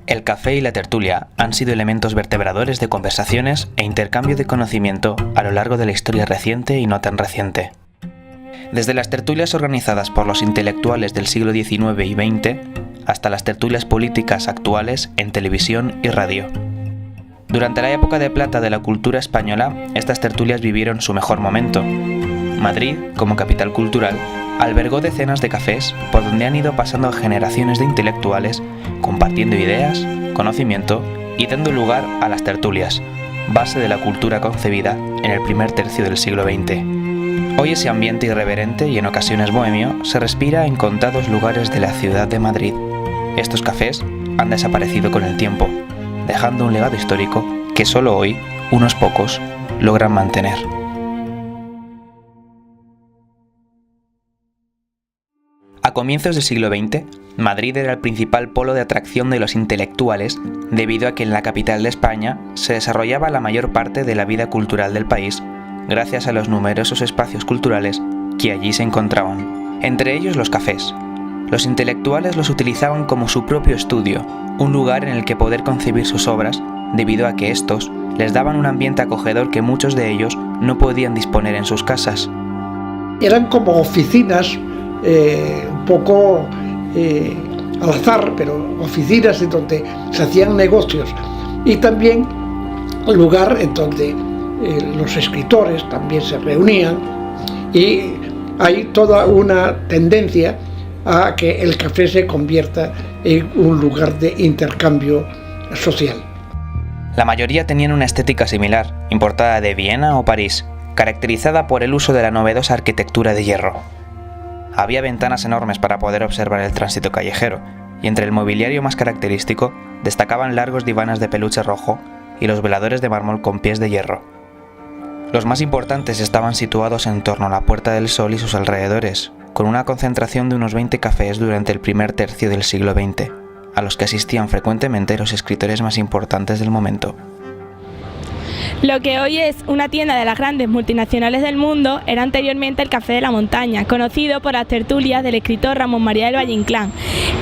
El café y la tertulia han sido elementos vertebradores de conversaciones e intercambio de conocimiento a lo largo de la historia reciente y no tan reciente. Desde las tertulias organizadas por los intelectuales del siglo XIX y XX hasta las tertulias políticas actuales en televisión y radio. Durante la época de plata de la cultura española, estas tertulias vivieron su mejor momento. Madrid, como capital cultural, albergó decenas de cafés por donde han ido pasando generaciones de intelectuales compartiendo ideas, conocimiento y dando lugar a las tertulias, base de la cultura concebida en el primer tercio del siglo XX. Hoy ese ambiente irreverente y en ocasiones bohemio se respira en contados lugares de la ciudad de Madrid. Estos cafés han desaparecido con el tiempo, dejando un legado histórico que solo hoy unos pocos logran mantener. A comienzos del siglo XX, Madrid era el principal polo de atracción de los intelectuales debido a que en la capital de España se desarrollaba la mayor parte de la vida cultural del país, gracias a los numerosos espacios culturales que allí se encontraban, entre ellos los cafés. Los intelectuales los utilizaban como su propio estudio, un lugar en el que poder concebir sus obras, debido a que estos les daban un ambiente acogedor que muchos de ellos no podían disponer en sus casas. Eran como oficinas, un poco al azar, pero oficinas en donde se hacían negocios, y también un lugar en donde los escritores también se reunían, y hay toda una tendencia a que el café se convierta en un lugar de intercambio social. La mayoría tenían una estética similar, importada de Viena o París, caracterizada por el uso de la novedosa arquitectura de hierro. Había ventanas enormes para poder observar el tránsito callejero, y entre el mobiliario más característico destacaban largos divanes de peluche rojo y los veladores de mármol con pies de hierro. Los más importantes estaban situados en torno a la Puerta del Sol y sus alrededores, con una concentración de unos 20 cafés durante el primer tercio del siglo XX, a los que asistían frecuentemente los escritores más importantes del momento. Lo que hoy es una tienda de las grandes multinacionales del mundo era anteriormente el Café de la Montaña, conocido por las tertulias del escritor Ramón María del Valle-Inclán.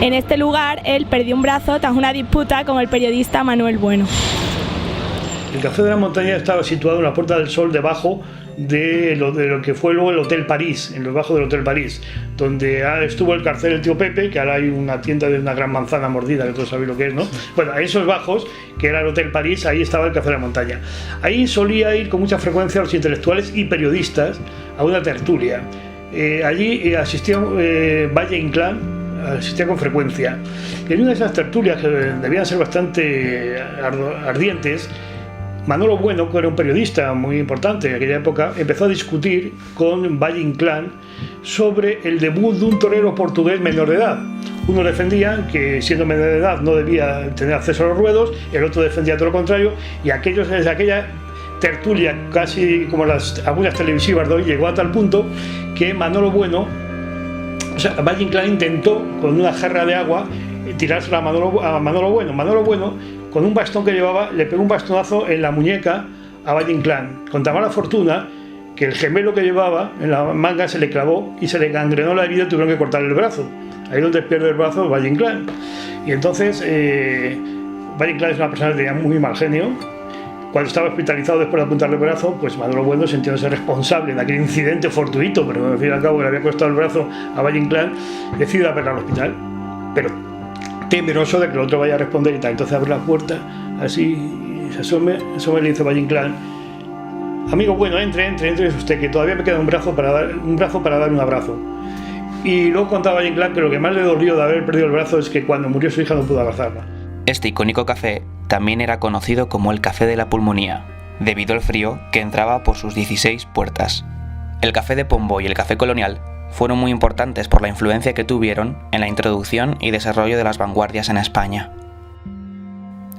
En este lugar, él perdió un brazo tras una disputa con el periodista Manuel Bueno. El Café de la Montaña estaba situado en la Puerta del Sol, debajo de lo que fue luego el Hotel París, en lo bajo del Hotel París, donde estuvo el carcel del tío Pepe, que ahora hay una tienda de una gran manzana mordida, que todos sabéis lo que es, ¿no? Bueno, a esos bajos, que era el Hotel París, ahí estaba el Café de la Montaña. Ahí solía ir con mucha frecuencia los intelectuales y periodistas a una tertulia. Allí asistía Valle-Inclán, asistía con frecuencia. Y en una de esas tertulias, que debían ser bastante ardientes, Manolo Bueno, que era un periodista muy importante en aquella época, empezó a discutir con Valle-Inclán sobre el debut de un torero portugués menor de edad. Uno defendía que siendo menor de edad no debía tener acceso a los ruedos, el otro defendía todo lo contrario, y desde aquella tertulia, casi como algunas televisivas de hoy, llegó a tal punto que Manolo Bueno, Valle-Inclán intentó con una jarra de agua tirársela a Manolo Bueno. Manolo Bueno, con un bastón que llevaba, le pegó un bastonazo en la muñeca a Valle-Inclán, con tan mala fortuna que el gemelo que llevaba en la manga se le clavó y se le gangrenó la herida y tuvieron que cortarle el brazo. Ahí donde pierde el brazo Valle-Inclán. Y entonces Valle-Inclán es una persona que tenía muy mal genio. Cuando estaba hospitalizado después de apuntarle el brazo, pues Manolo Bueno, sintiéndose responsable de aquel incidente fortuito, pero al fin y al cabo le había costado el brazo a Valle-Inclán, decide verla al hospital, pero temeroso de que el otro vaya a responder y tal. Entonces abre la puerta, así, y se asome y le dice Valle-Inclán: amigo Bueno, entre usted, que todavía me queda un brazo para dar un abrazo. Y luego contaba Valle-Inclán que lo que más le dolió de haber perdido el brazo es que cuando murió su hija no pudo abrazarla. Este icónico café también era conocido como el Café de la Pulmonía, debido al frío que entraba por sus 16 puertas. El Café de Pombo y el Café Colonial fueron muy importantes por la influencia que tuvieron en la introducción y desarrollo de las vanguardias en España.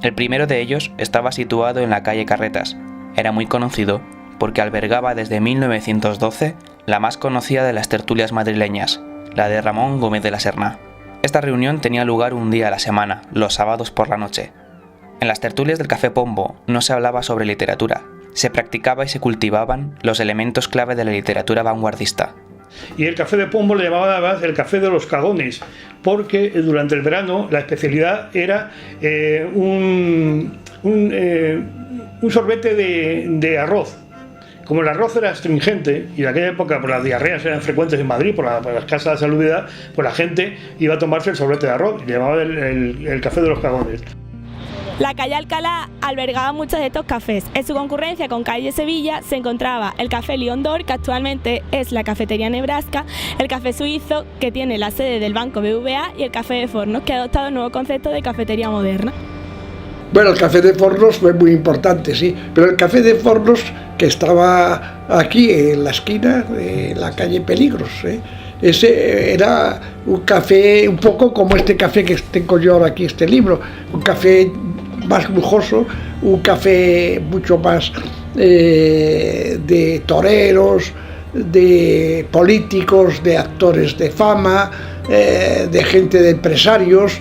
El primero de ellos estaba situado en la calle Carretas. Era muy conocido porque albergaba desde 1912 la más conocida de las tertulias madrileñas, la de Ramón Gómez de la Serna. Esta reunión tenía lugar un día a la semana, los sábados por la noche. En las tertulias del Café Pombo no se hablaba sobre literatura, se practicaba y se cultivaban los elementos clave de la literatura vanguardista: Y el café de Pombo le llamaban además el café de los cagones, porque durante el verano la especialidad era un sorbete de arroz. Como el arroz era astringente y en aquella época las diarreas eran frecuentes en Madrid por las casas de salubridad, pues la gente iba a tomarse el sorbete de arroz y le llamaban el café de los cagones. La calle Alcalá albergaba muchos de estos cafés. En su concurrencia con calle Sevilla se encontraba el Café Lion d'Or, que actualmente es la Cafetería Nebraska, el Café Suizo, que tiene la sede del Banco BBVA, y el Café de Fornos, que ha adoptado el nuevo concepto de cafetería moderna. Bueno, el Café de Fornos fue muy importante, sí, pero el Café de Fornos, que estaba aquí en la esquina de la calle Peligros, ese era un café un poco como este café que tengo yo ahora aquí, este libro, un café más lujoso, un café mucho más de toreros, de políticos, de actores de fama, de gente de empresarios.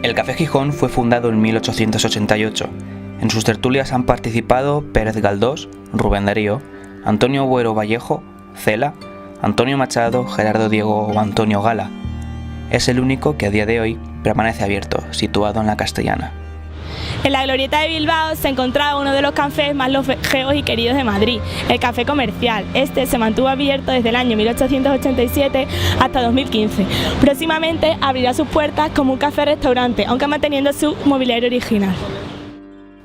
El Café Gijón fue fundado en 1888. En sus tertulias han participado Pérez Galdós, Rubén Darío, Antonio Buero Vallejo, Cela, Antonio Machado, Gerardo Diego o Antonio Gala. Es el único que a día de hoy permanece abierto, situado en la Castellana. En la Glorieta de Bilbao se encontraba uno de los cafés más longevos y queridos de Madrid, el Café Comercial. Este se mantuvo abierto desde el año 1887 hasta 2015. Próximamente abrirá sus puertas como un café-restaurante, aunque manteniendo su mobiliario original.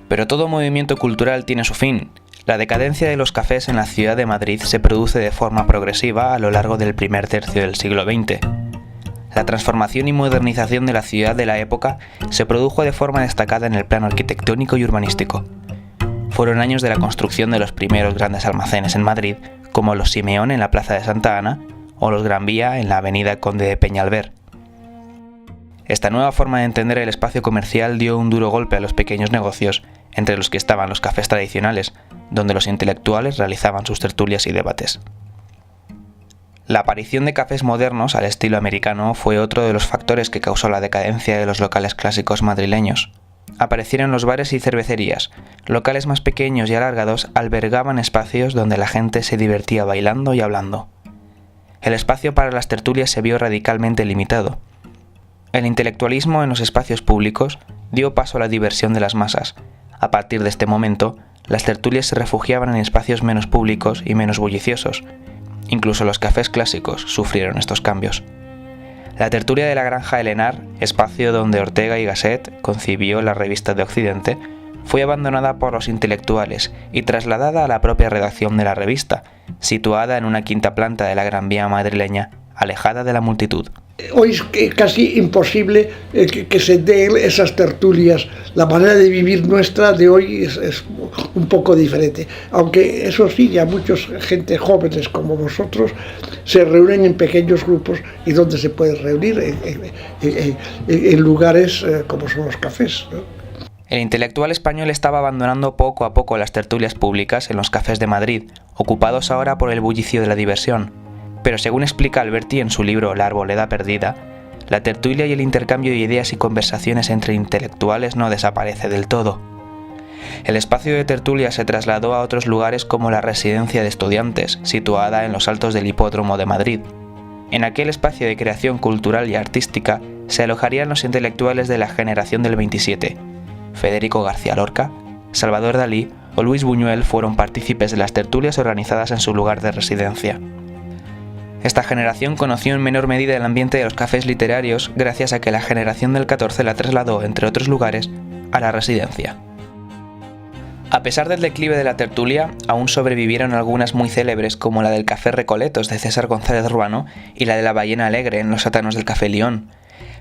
Pero todo movimiento cultural tiene su fin. La decadencia de los cafés en la ciudad de Madrid se produce de forma progresiva a lo largo del primer tercio del siglo XX. La transformación y modernización de la ciudad de la época se produjo de forma destacada en el plano arquitectónico y urbanístico. Fueron años de la construcción de los primeros grandes almacenes en Madrid, como los Simeón en la Plaza de Santa Ana o los Gran Vía en la Avenida Conde de Peñalver. Esta nueva forma de entender el espacio comercial dio un duro golpe a los pequeños negocios, entre los que estaban los cafés tradicionales, donde los intelectuales realizaban sus tertulias y debates. La aparición de cafés modernos al estilo americano fue otro de los factores que causó la decadencia de los locales clásicos madrileños. Aparecieron los bares y cervecerías. Locales más pequeños y alargados albergaban espacios donde la gente se divertía bailando y hablando. El espacio para las tertulias se vio radicalmente limitado. El intelectualismo en los espacios públicos dio paso a la diversión de las masas. A partir de este momento, las tertulias se refugiaban en espacios menos públicos y menos bulliciosos. Incluso los cafés clásicos sufrieron estos cambios. La tertulia de la Granja de Lenar, espacio donde Ortega y Gasset concibió la revista de Occidente, fue abandonada por los intelectuales y trasladada a la propia redacción de la revista, situada en una quinta planta de la Gran Vía madrileña, alejada de la multitud. Hoy es casi imposible que se den esas tertulias. La manera de vivir nuestra de hoy es un poco diferente. Aunque eso sí, ya muchos gente jóvenes como vosotros se reúnen en pequeños grupos y donde se pueden reunir en lugares como son los cafés, ¿no? El intelectual español estaba abandonando poco a poco las tertulias públicas en los cafés de Madrid, ocupados ahora por el bullicio de la diversión. Pero según explica Alberti en su libro La Arboleda Perdida, la tertulia y el intercambio de ideas y conversaciones entre intelectuales no desaparece del todo. El espacio de tertulia se trasladó a otros lugares como la Residencia de Estudiantes, situada en los altos del Hipódromo de Madrid. En aquel espacio de creación cultural y artística se alojarían los intelectuales de la generación del 27. Federico García Lorca, Salvador Dalí o Luis Buñuel fueron partícipes de las tertulias organizadas en su lugar de residencia. Esta generación conoció en menor medida el ambiente de los cafés literarios gracias a que la generación del 14 la trasladó, entre otros lugares, a la residencia. A pesar del declive de la tertulia, aún sobrevivieron algunas muy célebres como la del Café Recoletos de César González Ruano y la de la Ballena Alegre en los sótanos del Café León.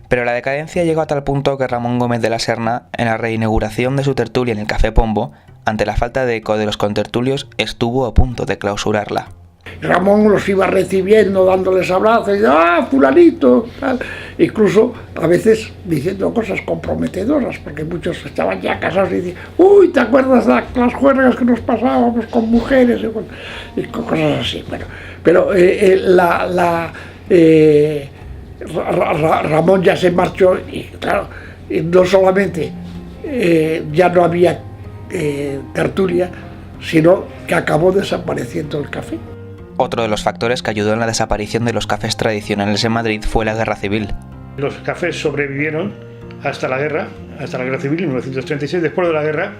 Pero la decadencia llegó a tal punto que Ramón Gómez de la Serna, en la reinauguración de su tertulia en el Café Pombo, ante la falta de eco de los contertulios, estuvo a punto de clausurarla. Ramón los iba recibiendo, dándoles abrazos, y fulanito, tal. Incluso a veces diciendo cosas comprometedoras, porque muchos estaban ya casados y decían, uy, ¿te acuerdas de las juergas que nos pasábamos con mujeres? Y con cosas así. Bueno, pero Ramón ya se marchó y claro, no solamente ya no había tertulia, sino que acabó desapareciendo el café. Otro de los factores que ayudó en la desaparición de los cafés tradicionales en Madrid fue la Guerra Civil. Los cafés sobrevivieron hasta la guerra civil en 1936. Después de la guerra,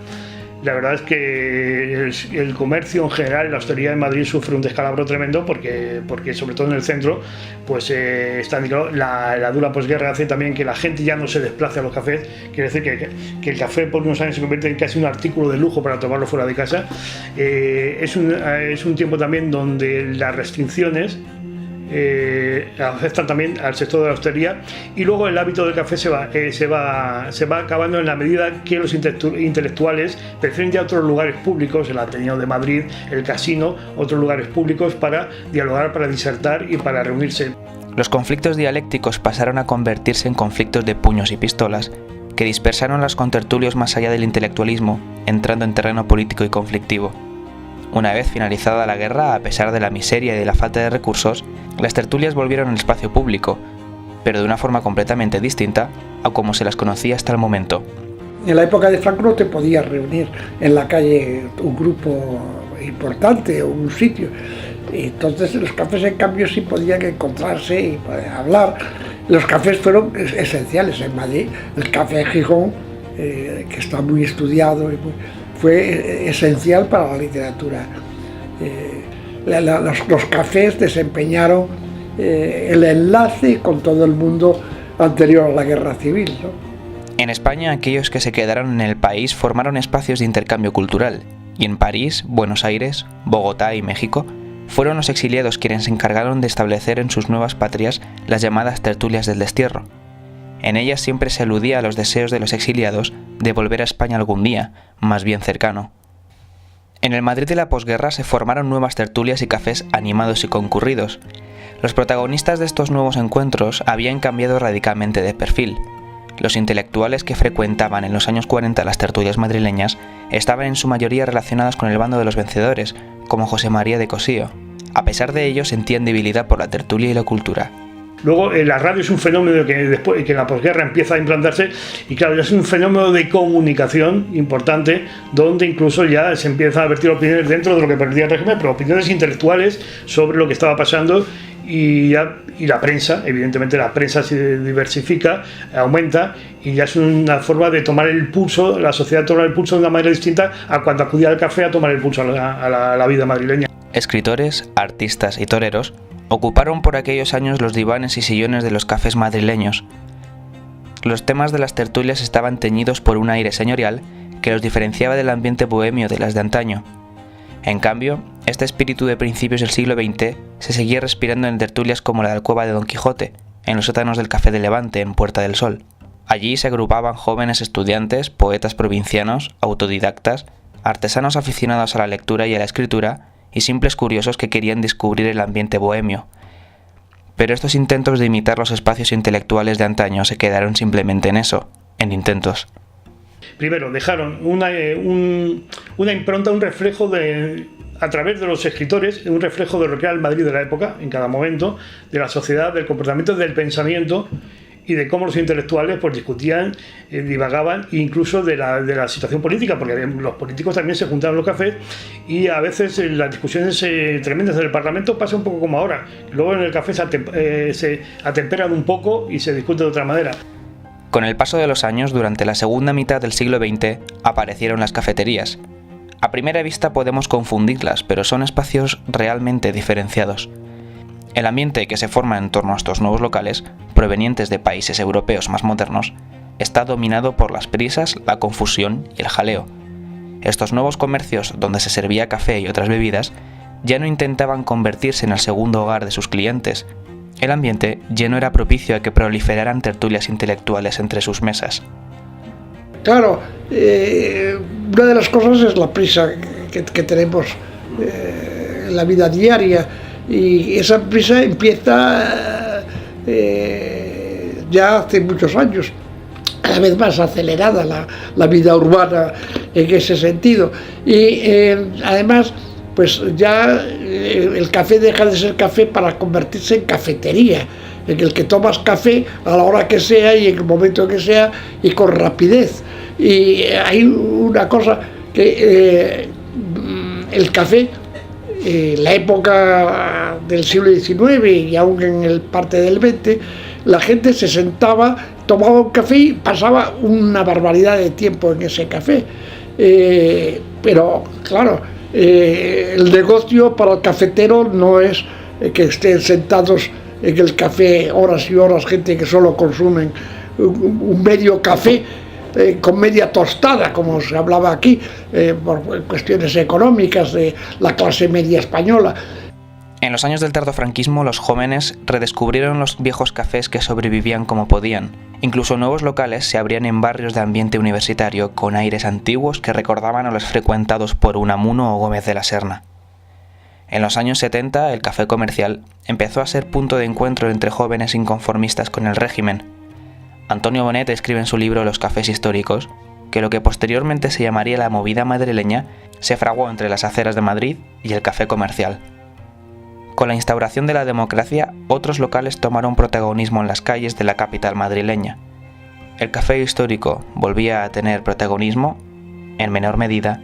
la verdad es que el comercio en general, la hostelería en Madrid sufre un descalabro tremendo porque sobre todo en el centro, pues la dura posguerra hace también que la gente ya no se desplace a los cafés. Quiere decir que el café por unos años se convierte en casi un artículo de lujo para tomarlo fuera de casa. Es un tiempo también donde las restricciones afectan también al sector de la hostelería, y luego el hábito del café se va acabando en la medida que los intelectuales prefieren ya otros lugares públicos, el Ateneo de Madrid, el Casino, otros lugares públicos para dialogar, para disertar y para reunirse. Los conflictos dialécticos pasaron a convertirse en conflictos de puños y pistolas, que dispersaron los contertulios más allá del intelectualismo, entrando en terreno político y conflictivo. Una vez finalizada la guerra, a pesar de la miseria y de la falta de recursos, las tertulias volvieron al espacio público, pero de una forma completamente distinta a como se las conocía hasta el momento. En la época de Franco no te podías reunir en la calle un grupo importante o un sitio. Y entonces los cafés, en cambio, sí podían encontrarse y hablar. Los cafés fueron esenciales en Madrid. El café de Gijón, que está muy estudiado, fue esencial para la literatura. Los cafés desempeñaron el enlace con todo el mundo anterior a la Guerra Civil, ¿no? En España, aquellos que se quedaron en el país formaron espacios de intercambio cultural, y en París, Buenos Aires, Bogotá y México fueron los exiliados quienes se encargaron de establecer en sus nuevas patrias las llamadas tertulias del destierro. En ellas siempre se aludía a los deseos de los exiliados de volver a España algún día, más bien cercano. En el Madrid de la posguerra se formaron nuevas tertulias y cafés animados y concurridos. Los protagonistas de estos nuevos encuentros habían cambiado radicalmente de perfil. Los intelectuales que frecuentaban en los años 40 las tertulias madrileñas estaban en su mayoría relacionados con el bando de los vencedores, como José María de Cossío. A pesar de ello, sentían debilidad por la tertulia y la cultura. Luego la radio es un fenómeno que en la posguerra empieza a implantarse, y claro, ya es un fenómeno de comunicación importante, donde incluso ya se empiezan a vertir opiniones dentro de lo que permitía el régimen, pero opiniones intelectuales sobre lo que estaba pasando, y la prensa, evidentemente la prensa se diversifica, aumenta, y ya es una forma de tomar el pulso, la sociedad toma el pulso de una manera distinta a cuando acudía al café a tomar el pulso a la vida madrileña. Escritores, artistas y toreros ocuparon por aquellos años los divanes y sillones de los cafés madrileños. Los temas de las tertulias estaban teñidos por un aire señorial que los diferenciaba del ambiente bohemio de las de antaño. En cambio, este espíritu de principios del siglo XX se seguía respirando en tertulias como la alcoba de Don Quijote, en los sótanos del Café de Levante, en Puerta del Sol. Allí se agrupaban jóvenes estudiantes, poetas provincianos, autodidactas, artesanos aficionados a la lectura y a la escritura, y simples curiosos que querían descubrir el ambiente bohemio. Pero estos intentos de imitar los espacios intelectuales de antaño se quedaron simplemente en eso, en intentos. Primero, dejaron una impronta, un reflejo a través de los escritores, un reflejo de lo que era el Madrid de la época, en cada momento, de la sociedad, del comportamiento, del pensamiento, y de cómo los intelectuales pues discutían, divagaban, incluso de la situación política, porque los políticos también se juntaban en los cafés, y a veces las discusiones tremendas del Parlamento pasa un poco como ahora. Luego en el café se atemperan un poco y se discute de otra manera. Con el paso de los años, durante la segunda mitad del siglo XX, aparecieron las cafeterías. A primera vista podemos confundirlas, pero son espacios realmente diferenciados. El ambiente que se forma en torno a estos nuevos locales, provenientes de países europeos más modernos, está dominado por las prisas, la confusión y el jaleo. Estos nuevos comercios, donde se servía café y otras bebidas, ya no intentaban convertirse en el segundo hogar de sus clientes. El ambiente ya no era propicio a que proliferaran tertulias intelectuales entre sus mesas. Claro, una de las cosas es la prisa que tenemos en la vida diaria. Y esa prisa empieza ya hace muchos años, cada vez más acelerada la vida urbana en ese sentido. Y además, pues ya el café deja de ser café para convertirse en cafetería, en el que tomas café a la hora que sea y en el momento que sea y con rapidez. Y hay una cosa que el café la época del siglo XIX y aún en el parte del XX, la gente se sentaba, tomaba un café y pasaba una barbaridad de tiempo en ese café. Pero claro, el negocio para el cafetero no es que estén sentados en el café horas y horas, gente que solo consumen un medio café con media tostada, como se hablaba aquí, por cuestiones económicas de la clase media española. En los años del tardofranquismo, los jóvenes redescubrieron los viejos cafés que sobrevivían como podían. Incluso nuevos locales se abrían en barrios de ambiente universitario con aires antiguos que recordaban a los frecuentados por Unamuno o Gómez de la Serna. En los años 70, el café comercial empezó a ser punto de encuentro entre jóvenes inconformistas con el régimen. Antonio Bonet escribe en su libro Los cafés históricos que lo que posteriormente se llamaría la movida madrileña se fraguó entre las aceras de Madrid y el café comercial. Con la instauración de la democracia, otros locales tomaron protagonismo en las calles de la capital madrileña. El café histórico volvía a tener protagonismo, en menor medida,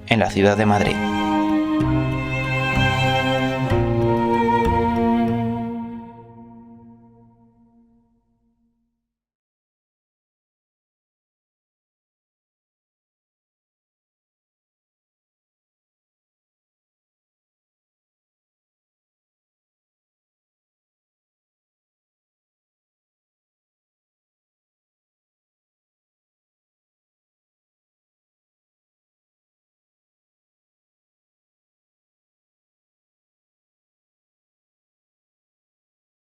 en la ciudad de Madrid.